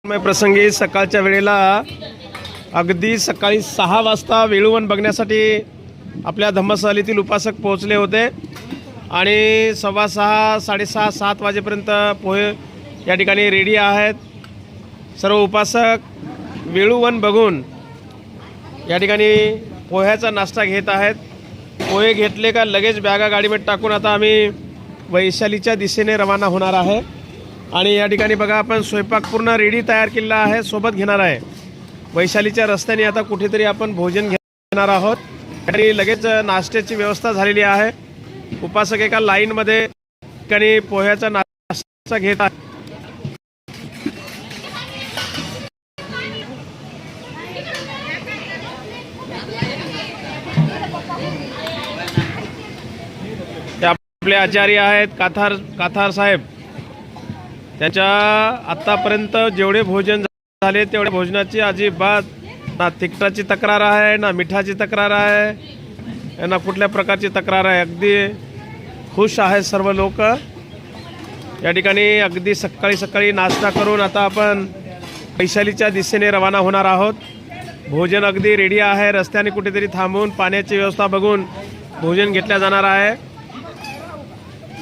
प्रसंगी सकाळच्या वेळेला अगदी सकाळी 6 वाजता वेळुवन बघण्यासाठी आपल्या धम्मसहलीतील उपासक पोहोचले होते आणि 6:15 6:30 7 वाजेपर्यंत पोहे या ठिकाणी रेडी आहेत। सर्व उपासक वेळुवन बघून या ठिकाणी पोह्याचा नाश्ता घेत आहेत। पोहे घेतले का लगेच बॅगा गाडीमध्ये टाकून आता आम्ही वैशालीच्या दिशेने रवाना होणार आहे। आणि या ठिकाणी बघा आपण स्वयंपाक पूर्ण रेडी तयार केलेला आहे, सोबत घेणार आहे। वैशालीच्या रस्त्याने आता कुठेतरी आपण भोजन घेणार आहोत आणि लगेच नाश्त्याची व्यवस्था झालेली आहे। उपासक एका लाईनमध्ये ठिकाणी पोह्याचा नाश्ता घेत आहे। आपले आचार्य आहेत काथार साहेब, त्याच्या आतापर्यंत जेवढे भोजन झाले तेवढ्या भोजनाची अजिबात ना तिखटाची तक्रार आहे, ना मिठाची तक्रार आहे, ना कुठल्या प्रकारची तक्रार आहे। अगदी खुश आहे सर्व लोक। या ठिकाणी अगदी सकाळी नाश्ता करून आता आपण वैशालीच्या दिशेने रवाना होणार आहोत। भोजन अगदी रेडी आहे। रस्त्याने कुठेतरी थांबून पाण्याची व्यवस्था बघून भोजन घेतल्या जाणार आहे।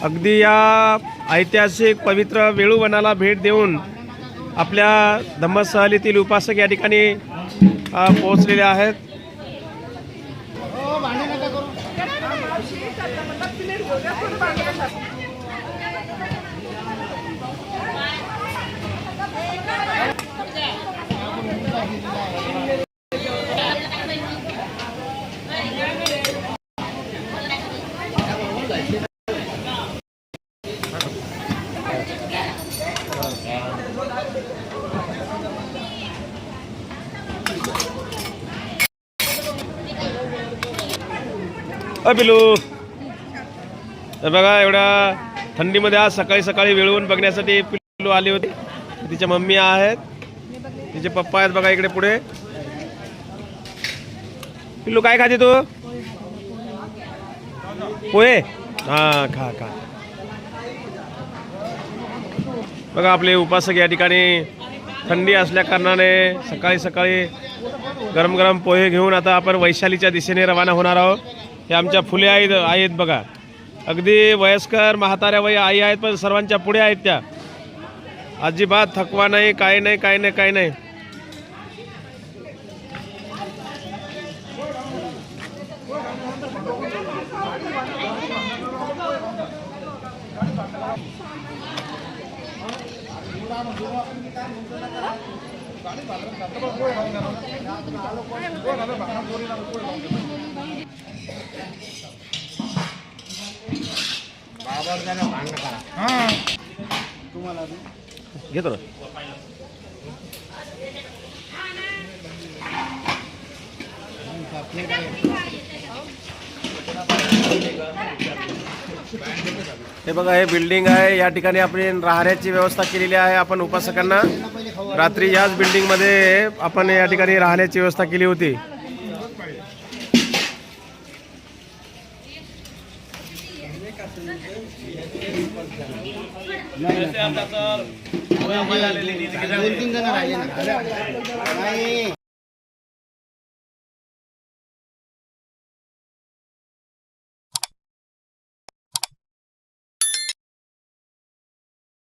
अगदी या ऐतिहासिक पवित्र वेळुवनाला भेट देऊन आपल्या धम्मसहलीतील उपासक या ठिकाणी पोहोचलेले आहेत। पिलू बघा, एवढ्या थंडीमध्ये आज सकाळी वेळुवन बघण्यासाठी पिलू आली होती। तिच्या मम्मी आहेत, तिचे पप्पा आहेत बघा इकडे पुढे। पिल्लू काय खाते तू? पोहे? हा खा खा। बघा आपले उपासक या ठिकाणी थंडी असल्या कारणाने सकाळी गरम पोहे घेऊन आता आपण वैशालीच्या दिशेने रवाना होणार आहोत। हे आमच्या फुले आहेत बघा, अगदी वयस्कर म्हाताऱ्या वय आई आहेत, पण सर्वांच्या पुढे आहेत त्या। अजिबात थकवा नाही, काही नाही। घेतो ना। हे बघा, हे बिल्डिंग आहे। या ठिकाणी आपण राहण्याची व्यवस्था केलेली आहे। आपण उपासकांना रात्री याच बिल्डिंग मध्ये आपण या ठिकाणी राहण्याची व्यवस्था केली होती।